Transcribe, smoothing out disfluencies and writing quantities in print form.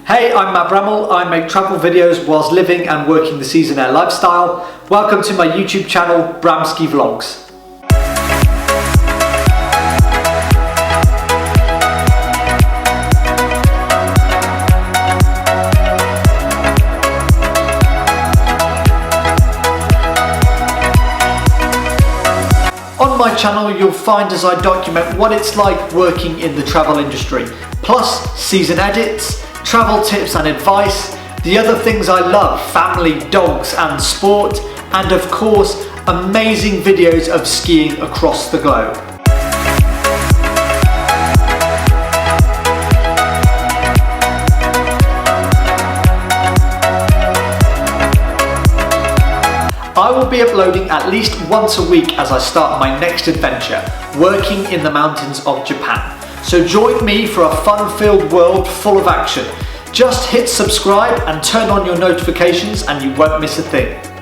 Hey, I'm Matt Bramall. I make travel videos whilst living and working the season air lifestyle. Welcome to my YouTube channel, Bramski Vlogs. On my channel you'll find as I document what it's like working in the travel industry, plus season edits, travel tips and advice, the other things I love, family, dogs and sport, and of course amazing videos of skiing across the globe. I will be uploading at least once a week as I start my next adventure, working in the mountains of Japan. So join me for a fun-filled world full of action. Just hit subscribe and turn on your notifications and you won't miss a thing.